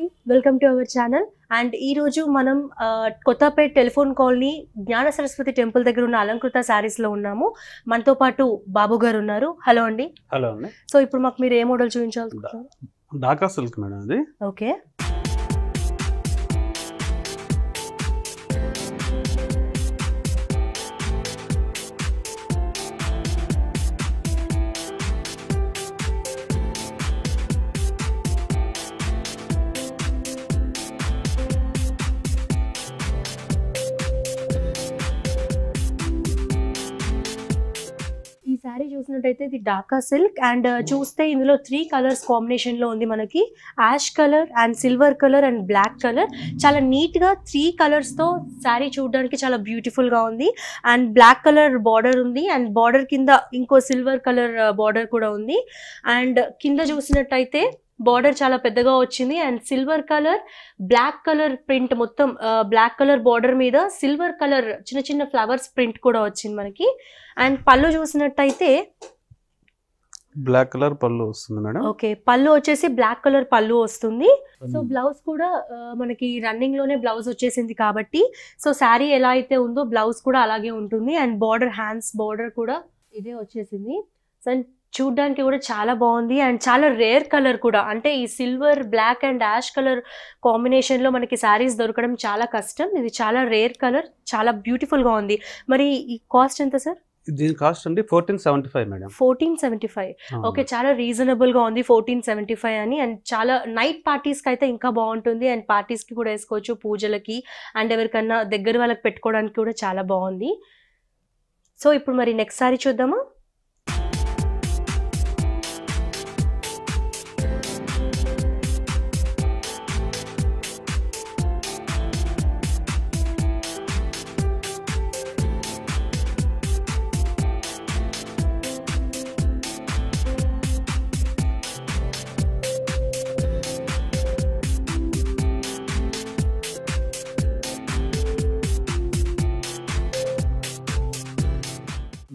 Hi welcome to our channel. And ఈ రోజు మనం కొత్తపేట టెలిఫోన్ కాలనీ జ్ఞాన సరస్వతి టెంపుల్ దగ్గర ఉన్న అలంకృత శారీస్ లో ఉన్నాము. మనతో పాటు బాబు గారు ఉన్నారు. హలో అండి. హలో అండి. సో ఇప్పుడు మాకు మీరు ఏ మోడల్ చూపించాలి? ఢాకా సిల్క్ మేడం అది. ఓకే, ఈ శారీ చూసినట్టయితే ఇది ఢాకా సిల్క్ అండ్ చూస్తే ఇందులో 3 కలర్స్ కాంబినేషన్ లో ఉంది. మనకి ash colour and silver colour and black colour. చాలా నీట్ గా 3 కలర్స్ తో శారీ చూడడానికి చాలా బ్యూటిఫుల్ గా ఉంది. అండ్ బ్లాక్ కలర్ బార్డర్ ఉంది అండ్ బార్డర్ కింద ఇంకో సిల్వర్ కలర్ బార్డర్ కూడా ఉంది. అండ్ కింద చూసినట్టయితే బార్డర్ చాలా పెద్దగా వచ్చింది and silver colour black colour print, మొత్తం బ్లాక్ కలర్ బార్డర్ మీద సిల్వర్ కలర్ చిన్న చిన్న ఫ్లవర్స్ ప్రింట్ కూడా వచ్చింది మనకి. అండ్ పళ్ళు చూసినట్టయితే బ్లాక్ కలర్ పళ్ళు వస్తుంది మేడం. ఓకే, పళ్ళు వచ్చేసి బ్లాక్ కలర్ పళ్ళు వస్తుంది. సో బ్లౌజ్ కూడా మనకి రన్నింగ్ లోనే బ్లౌజ్ వచ్చేసింది కాబట్టి సో శారీ ఎలా అయితే ఉందో బ్లౌజ్ కూడా అలాగే ఉంటుంది. అండ్ బార్డర్, హ్యాండ్స్ బార్డర్ కూడా ఇదే వచ్చేసింది. సో చూడ్డానికి కూడా చాలా బాగుంది అండ్ చాలా రేర్ కలర్ కూడా. అంటే ఈ silver, black and ash colour combination లో మనకి శారీస్ దొరకడం చాలా కష్టం. ఇది చాలా రేర్ కలర్, చాలా బ్యూటిఫుల్ గా ఉంది. మరి ఈ కాస్ట్ ఎంత సార్? దీని కాస్ట్ అండి 1475 మేడం. 1475. ఓకే, చాలా రీజనబుల్ గా ఉంది 1475 అని. అండ్ చాలా నైట్ పార్టీస్ కి అయితే ఇంకా బాగుంటుంది అండ్ పార్టీస్ కి కూడా వేసుకోవచ్చు, పూజలకి అండ్ ఎవరికన్నా దగ్గర వాళ్ళకి పెట్టుకోవడానికి కూడా చాలా బాగుంది. సో ఇప్పుడు మరి నెక్స్ట్ సారీ చూద్దామా?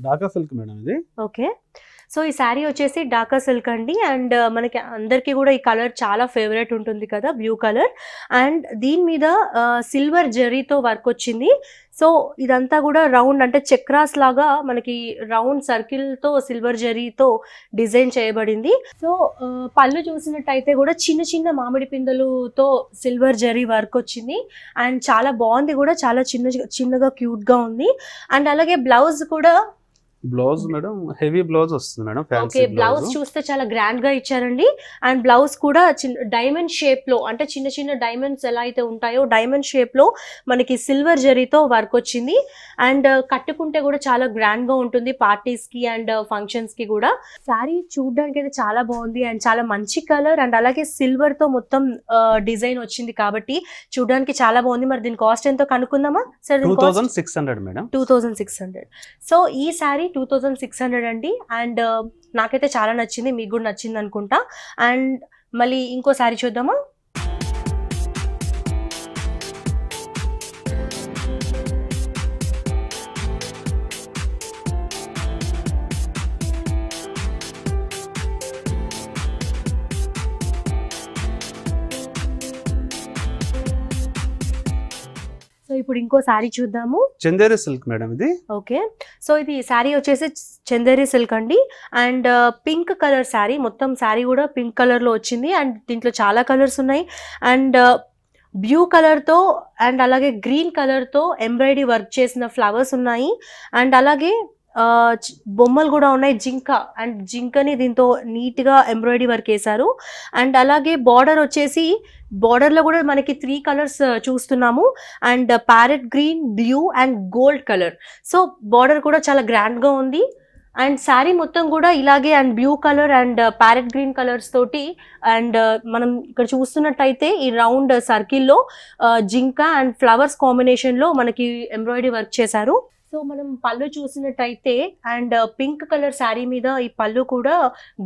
ఢాకా సిల్క్ మేడం ఇది. ఓకే, సో ఈ శారీ వచ్చేసి ఢాకా సిల్క్ అండి. అండ్ మనకి అందరికీ కూడా ఈ కలర్ చాలా ఫేవరెట్ ఉంటుంది కదా, బ్లూ కలర్. అండ్ దీని మీద సిల్వర్ జరీతో వర్క్ వచ్చింది. సో ఇదంతా కూడా రౌండ్, అంటే చక్రాస్ లాగా మనకి రౌండ్ సర్కిల్ తో సిల్వర్ జరీతో డిజైన్ చేయబడింది. సో పళ్ళు చూసినట్టయితే కూడా చిన్న చిన్న మామిడి పిందెలతో సిల్వర్ జరీ వర్క్ వచ్చింది అండ్ చాలా బాగుంది కూడా, చాలా చిన్నగా క్యూట్ గా ఉంది. అండ్ అలాగే బ్లౌజ్ కూడా, బ్లౌజ్ మేడం హెవీ బ్లౌజ్ వస్తుంది మేడం. ఓకే, బ్లౌజ్ చూస్తే చాలా గ్రాండ్ గా ఇచ్చారండి. అండ్ బ్లౌజ్ కూడా డైమండ్ షేప్ లో, అంటే చిన్న చిన్న డైమండ్స్ ఎలా అయితే ఉంటాయో డైమండ్ షేప్ లో మనకి సిల్వర్ జరీతో వర్క్ వచ్చింది. అండ్ కట్టుకుంటే కూడా చాలా గ్రాండ్ గా ఉంటుంది పార్టీస్ కి అండ్ ఫంక్షన్స్ కి కూడా. శారీ చూడడానికి అయితే చాలా బాగుంది అండ్ చాలా మంచి కలర్ అండ్ అలాగే సిల్వర్ తో మొత్తం డిజైన్ వచ్చింది కాబట్టి చూడడానికి చాలా బాగుంది. మరి దీని కాస్ట్ ఎంతో కనుక్కుందామా సార్? 2600 మేడం. 2600. సో ఈ శారీ 2600 అండి. అండ్ నాకైతే చాలా నచ్చింది, మీకు కూడా నచ్చింది అనుకుంటా. అండ్ మళ్ళీ ఇంకో శారీ చూద్దామా? సో ఇప్పుడు ఇంకో శారీ చూద్దాము. చందేరి సిల్క్ మేడం ఇది. ఓకే, సో ఇది శారీ వచ్చేసి చందేరి సిల్క్ అండి. అండ్ పింక్ కలర్ శారీ, మొత్తం శారీ కూడా పింక్ కలర్ లో వచ్చింది. అండ్ దీంట్లో చాలా కలర్స్ ఉన్నాయి. అండ్ బ్లూ కలర్ తో అండ్ అలాగే గ్రీన్ కలర్ తో ఎంబ్రాయిడరీ వర్క్ చేసిన ఫ్లవర్స్ ఉన్నాయి. అండ్ అలాగే బొమ్మలు కూడా ఉన్నాయి, జింక. అండ్ జింకని దీంతో నీట్ గా ఎంబ్రాయిడరీ వర్క్ వేశారు. అండ్ అలాగే బార్డర్ వచ్చేసి, బార్డర్ లో కూడా మనకి 3 కలర్స్ చూస్తున్నాము. And parrot green, blue and gold colour. So border కూడా చాలా గ్రాండ్ గా ఉంది. అండ్ శారీ మొత్తం కూడా ఇలాగే and blue colour and parrot green colours తోటి. అండ్ మనం ఇక్కడ చూస్తున్నట్టయితే ఈ రౌండ్ సర్కిల్లో జింక అండ్ ఫ్లవర్స్ కాంబినేషన్ లో మనకి ఎంబ్రాయిడరీ వర్క్ చేశారు. సో మనం పళ్ళు చూసినట్టయితే అండ్ పింక్ కలర్ శారీ మీద ఈ పళ్ళు కూడా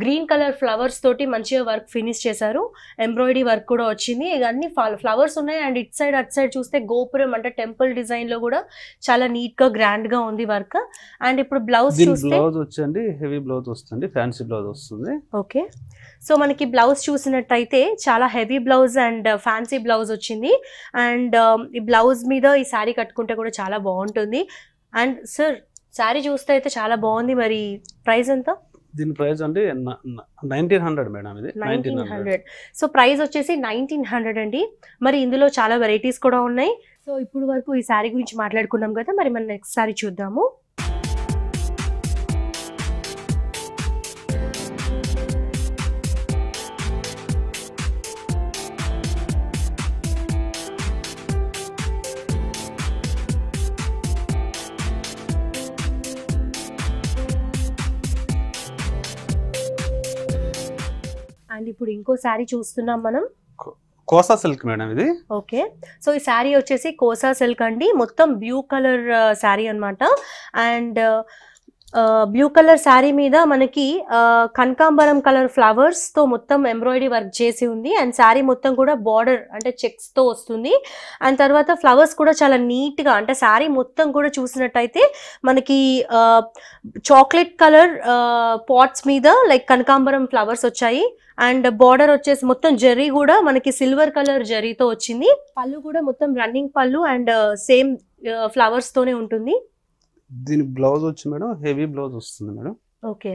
గ్రీన్ కలర్ ఫ్లవర్స్ తోటి మంచిగా వర్క్ ఫినిష్ చేశారు. ఎంబ్రాయిడరీ వర్క్ కూడా వచ్చింది. ఇవన్నీ ఫ్లవర్స్ ఉన్నాయి and it side at side చూస్తే గోపురం అంటే టెంపుల్ డిజైన్ లో కూడా చాలా నీట్ గా గ్రాండ్ గా ఉంది వర్క్. అండ్ ఇప్పుడు బ్లౌజ్ చూస్తే బ్లౌజ్ వచ్చండి హెవీ బ్లౌజ్ వస్తుంది, ఫ్యాన్సీ బ్లౌజ్ వస్తుంది. ఓకే, సో మనకి బ్లౌజ్ చూసినట్టయితే చాలా heavy blouse and fancy blouse వచ్చింది. అండ్ ఈ బ్లౌజ్ మీద ఈ శారీ కట్టుకుంటే కూడా చాలా బాగుంటుంది. అండ్ సార్ శారీ చూస్తే అయితే చాలా బాగుంది. మరి ప్రైస్ ఎంత? దీని ప్రైస్ అంటే 1900 మేడం. ఇది 1900. సో ప్రైస్ వచ్చేసి 1900 అండి. మరి ఇందులో చాలా వెరైటీస్ కూడా ఉన్నాయి. సో ఇప్పుడు వరకు ఈ శారీ గురించి మాట్లాడుకున్నాం కదా, మరి మనం నెక్స్ట్ శారీ చూద్దాము. అండ్ ఇప్పుడు ఇంకో శారీ చూస్తున్నాం మనం, కోసా సిల్క్ మేడం ఇది. ఓకే, సో ఈ శారీ వచ్చేసి కోసా సిల్క్ అండి. మొత్తం బ్లూ కలర్ శారీ అన్నమాట. అండ్ బ్లూ కలర్ శారీ మీద మనకి కనకాంబరం కలర్ ఫ్లవర్స్ తో మొత్తం ఎంబ్రాయిడరీ వర్క్ చేసి ఉంది. అండ్ శారీ మొత్తం కూడా బార్డర్ అంటే చెక్స్ తో వస్తుంది. అండ్ తర్వాత ఫ్లవర్స్ కూడా చాలా నీట్ గా, అంటే శారీ మొత్తం కూడా చూసినట్టయితే మనకి చాక్లెట్ కలర్ పాట్స్ మీద లైక్ కనకాంబరం ఫ్లవర్స్ వచ్చాయి. అండ్ బార్డర్ వచ్చేసి మొత్తం జరీ కూడా మనకి సిల్వర్ కలర్ జరీతో వచ్చింది. పళ్ళు కూడా మొత్తం రన్నింగ్ పళ్ళు అండ్ సేమ్ ఫ్లవర్స్ తోనే ఉంటుంది. దీని బ్లౌజ్ వచ్చి మేడం హెవీ బ్లౌజ్ వస్తుంది మేడం. ఓకే,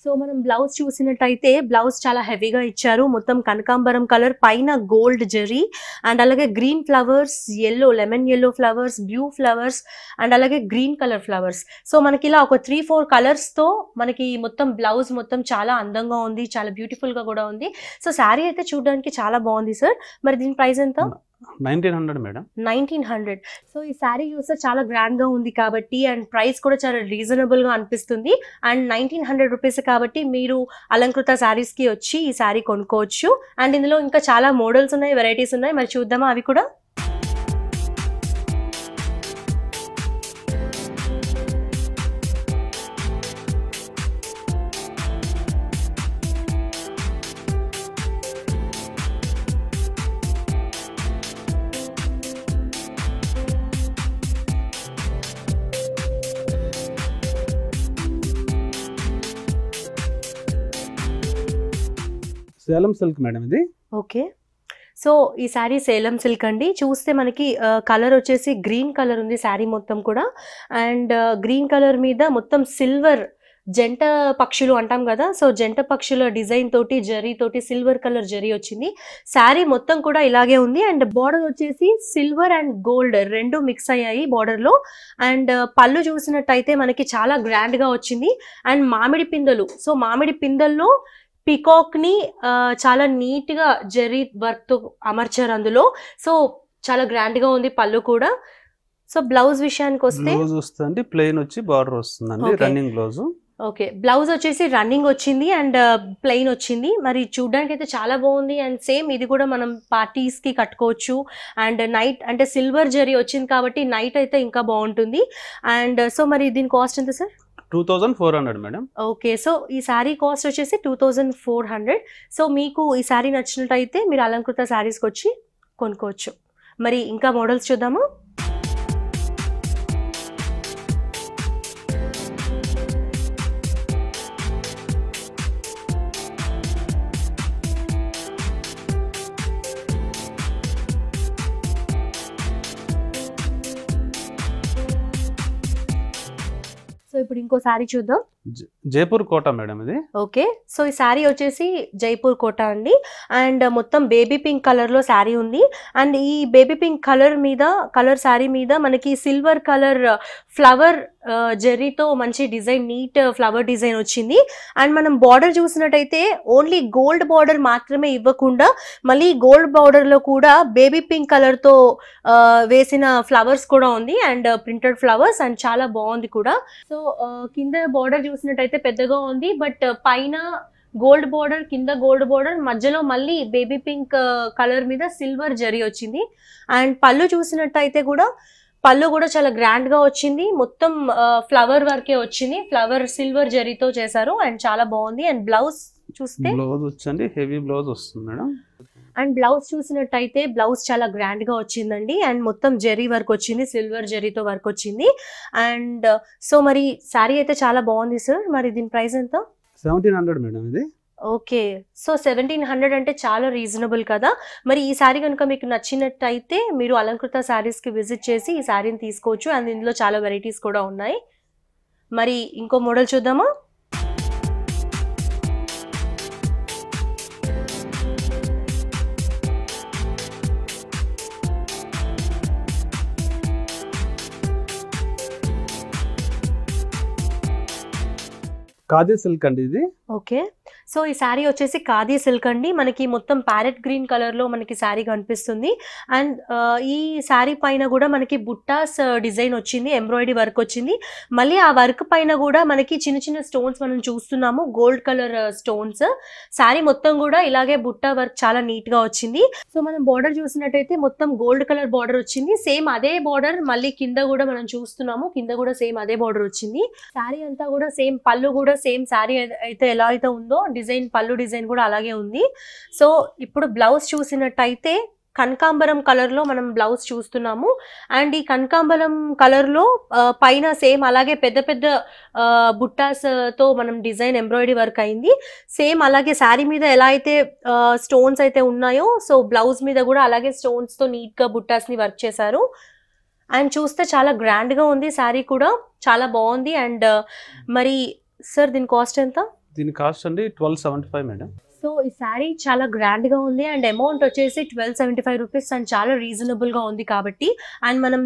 సో మనం బ్లౌజ్ చూసినట్టయితే బ్లౌజ్ చాలా హెవీగా ఇచ్చారు. మొత్తం కనకాంబరం కలర్ పైన గోల్డ్ జరీ అండ్ అలాగే green flowers, yellow lemon yellow flowers, blue flowers and అలాగే గ్రీన్ కలర్ ఫ్లవర్స్. సో మనకి ఇలా ఒక 3-4 కలర్స్ తో మనకి మొత్తం బ్లౌజ్ మొత్తం చాలా అందంగా ఉంది, చాలా బ్యూటిఫుల్ గా కూడా ఉంది. సో శారీ అయితే చూడడానికి చాలా బాగుంది సార్. మరి దీని ప్రైస్ ఎంత? 1900 మేడం. 1900. సో ఈ శారీ చూస్తే చాలా గ్రాండ్ గా ఉంది కాబట్టి అండ్ ప్రైస్ కూడా చాలా రీజనబుల్ గా అనిపిస్తుంది. అండ్ 1900 రూపీస్ కాబట్టి మీరు అలంకృత శారీస్ కి వచ్చి ఈ శారీ కొనుక్కోవచ్చు. అండ్ ఇందులో ఇంకా చాలా మోడల్స్ ఉన్నాయి, వెరైటీస్ ఉన్నాయి. మరి చూద్దామా అవి కూడా? సేలం సిల్క్ మేడం ఇది. ఓకే, సో ఈ శారీ సేలం సిల్క్ అండి. చూస్తే మనకి కలర్ వచ్చేసి గ్రీన్ కలర్ ఉంది శారీ మొత్తం కూడా. అండ్ గ్రీన్ కలర్ మీద మొత్తం సిల్వర్ జంట పక్షులు అంటాం కదా, సో జంట పక్షుల డిజైన్ తోటి జరీ తోటి సిల్వర్ కలర్ జరీ వచ్చింది. శారీ మొత్తం కూడా ఇలాగే ఉంది. అండ్ బార్డర్ వచ్చేసి సిల్వర్ అండ్ గోల్డ్ రెండు మిక్స్ అయ్యాయి బార్డర్ లో. అండ్ పళ్ళు చూసినట్టయితే మనకి చాలా గ్రాండ్ గా వచ్చింది. అండ్ మామిడి పిందెలు, సో మామిడి పిందెల్లో పికాక్ ని చాలా నీట్ గా జరీ వర్క్ తో అమర్చారు అందులో. సో చాలా గ్రాండ్ గా ఉంది పళ్ళు కూడా. సో బ్లౌజ్ విషయానికి వస్తే బ్లౌజ్ వస్తుంది ప్లెయిన్ వచ్చి బార్డర్ వస్తుందండి, రన్నింగ్ బ్లౌజ్. ఓకే, బ్లౌజ్ వచ్చేసి రన్నింగ్ వచ్చింది అండ్ ప్లెయిన్ వచ్చింది. మరి చూడడానికి అయితే చాలా బాగుంది. అండ్ సేమ్ ఇది కూడా మనం పార్టీస్ కి కట్టుకోవచ్చు. అండ్ నైట్ అంటే సిల్వర్ జరీ వచ్చింది కాబట్టి నైట్ అయితే ఇంకా బాగుంటుంది. అండ్ సో మరి దీని కాస్ట్ ఎంత సార్? 2400 మేడం. ఓకే, సో ఈ శారీ కాస్ట్ వచ్చేసి 2400. సో మీకు ఈ శారీ నచ్చినట్టయితే మీరు అలంకృత శారీస్కి వచ్చి కొనుక్కోవచ్చు. మరి ఇంకా మోడల్స్ చూద్దాము. సో ఇప్పుడు ఇంకో శారీ చూద్దాం. జైపూర్ కోట మేడం ఇది. ఓకే, సో ఈ శారీ వచ్చేసి జైపూర్ కోట అండి. అండ్ మొత్తం బేబీ పింక్ కలర్ లో శారీ ఉంది. అండ్ ఈ బేబీ పింక్ కలర్ శారీ మీద మనకి సిల్వర్ కలర్ ఫ్లవర్ జెర్రీతో మంచి డిజైన్, నీట్ ఫ్లవర్ డిజైన్ వచ్చింది. అండ్ మనం బార్డర్ చూసినట్టయితే ఓన్లీ గోల్డ్ బార్డర్ మాత్రమే ఇవ్వకుండా మళ్ళీ గోల్డ్ బార్డర్ లో కూడా బేబీ పింక్ కలర్ తో వేసిన ఫ్లవర్స్ కూడా ఉంది. అండ్ ప్రింటెడ్ ఫ్లవర్స్ అండ్ చాలా బాగుంది కూడా. సో కింద బార్డర్ చూసినట్టయితే పెద్దగా ఉంది, బట్ పైన గోల్డ్ బార్డర్, కింద గోల్డ్ బార్డర్, మధ్యలో మళ్ళీ బేబీ పింక్ కలర్ మీద సిల్వర్ జరీ వచ్చింది. అండ్ పళ్ళు చూసినట్టయితే కూడా పళ్ళు కూడా చాలా గ్రాండ్ గా వచ్చింది, మొత్తం ఫ్లవర్ వర్కే వచ్చింది, ఫ్లవర్ సిల్వర్ జరీతో చేశారు అండ్ చాలా బాగుంది. అండ్ బ్లౌజ్ చూస్తే బ్లౌజ్ వచ్చండి హెవీ బ్లౌజ్ వస్తుంది మేడం. అండ్ బ్లౌజ్ చూసినట్టయితే బ్లౌజ్ చాలా గ్రాండ్ గా వచ్చిందండి అండ్ మొత్తం జరీ వర్క్ వచ్చింది, సిల్వర్ జరీతో వర్క్ వచ్చింది. అండ్ సో మరి శారీ అయితే చాలా బాగుంది సార్. మరి దీని ప్రైస్ ఎంత? 1700 మేడం ఇది. ఓకే, సో 1700 అంటే చాలా రీజనబుల్ కదా. మరి ఈ శారీ కనుక మీకు నచ్చినట్టయితే మీరు అలంకృత శారీస్కి విజిట్ చేసి ఈ శారీని తీసుకోవచ్చు అండ్ ఇందులో చాలా వెరైటీస్ కూడా ఉన్నాయి. మరి ఇంకో మోడల్ చూద్దామా? ఖాదీ సిల్క్ అండి ఇది. ఓకే, సో ఈ శారీ వచ్చేసి ఖాదీ సిల్క్ అండి. మనకి మొత్తం ప్యారెట్ గ్రీన్ కలర్ లో మనకి శారీ కనిపిస్తుంది అండ్ ఈ శారీ పైన కూడా మనకి బుట్టాస్ డిజైన్ వచ్చింది, ఎంబ్రాయిడరీ వర్క్ వచ్చింది. మళ్ళీ ఆ వర్క్ పైన కూడా మనకి చిన్న చిన్న స్టోన్స్ మనం చూస్తున్నాము, గోల్డ్ కలర్ స్టోన్స్. శారీ మొత్తం కూడా ఇలాగే బుట్టా వర్క్ చాలా నీట్ గా వచ్చింది. సో మనం బార్డర్ చూసినట్టయితే మొత్తం గోల్డ్ కలర్ బార్డర్ వచ్చింది, సేమ్ అదే బార్డర్ మళ్ళీ కింద కూడా మనం చూస్తున్నాము, కింద కూడా సేమ్ అదే బార్డర్ వచ్చింది. శారీ అంతా కూడా సేమ్, పళ్ళు కూడా సేమ్ శారీ అయితే ఎలా అయితే ఉందో డిజైన్, పళ్ళు డిజైన్ కూడా అలాగే ఉంది. సో ఇప్పుడు బ్లౌజ్ చూసినట్టయితే కనకాంబరం కలర్ లో మనం బ్లౌజ్ చూస్తున్నాము అండ్ ఈ కనకాంబరం కలర్ లో పైన సేమ్ అలాగే పెద్ద పెద్ద బుట్టాస్ తో మనం డిజైన్ ఎంబ్రాయిడరీ వర్క్ అయింది. సేమ్ అలాగే శారీ మీద ఎలా అయితే స్టోన్స్ అయితే ఉన్నాయో సో బ్లౌజ్ మీద కూడా అలాగే స్టోన్స్ తో నీట్ గా బుట్టాస్ ని వర్క్ చేశారు. అండ్ చూస్తే చాలా గ్రాండ్ గా ఉంది, శారీ కూడా చాలా బాగుంది. అండ్ మరి సార్ దీని కాస్ట్ ఎంత? దీని కాస్ట్ అండి 1275 మేడం. సో ఈ శారీ చాలా గ్రాండ్ గా ఉంది అండ్ అమౌంట్ వచ్చేసి 1275 రూపీస్ అండ్ చాలా రీజనబుల్ గా ఉంది కాబట్టి. అండ్ మనం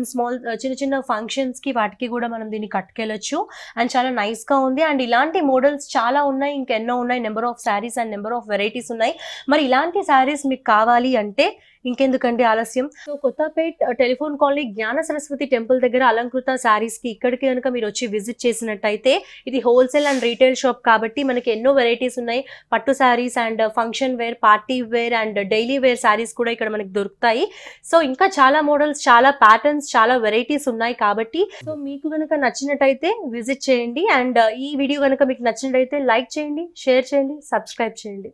చిన్న చిన్న ఫంక్షన్స్ కి వాటికి కూడా మనం దీన్ని కట్టుకెళ్ళొచ్చు అండ్ చాలా నైస్ గా ఉంది. అండ్ ఇలాంటి మోడల్స్ చాలా ఉన్నాయి, ఇంకెన్నో ఉన్నాయి, number of saris and number of varieties ఉన్నాయి. మరి ఇలాంటి శారీస్ మీకు కావాలి అంటే ఇంకెందుకండి ఆలస్యం? సో కొత్తపేట్ టెలిఫోన్ కాలనీ జ్ఞాన సరస్వతి టెంపుల్ దగ్గర అలంకృత శారీస్ కి ఇక్కడికి కనుక మీరు వచ్చి విజిట్ చేసినట్టయితే ఇది హోల్సేల్ అండ్ రీటైల్ షాప్ కాబట్టి మనకి ఎన్నో వెరైటీస్ ఉన్నాయి. పట్టు saris and function wear, party wear and daily wear saris కూడా ఇక్కడ మనకి దొరుకుతాయి. సో ఇంకా చాలా మోడల్స్, చాలా ప్యాటర్న్స్, చాలా వెరైటీస్ ఉన్నాయి కాబట్టి సో మీకు కనుక నచ్చినట్టయితే విజిట్ చేయండి. అండ్ ఈ వీడియో కనుక మీకు నచ్చినట్టయితే లైక్ చేయండి, షేర్ చేయండి, సబ్స్క్రైబ్ చేయండి.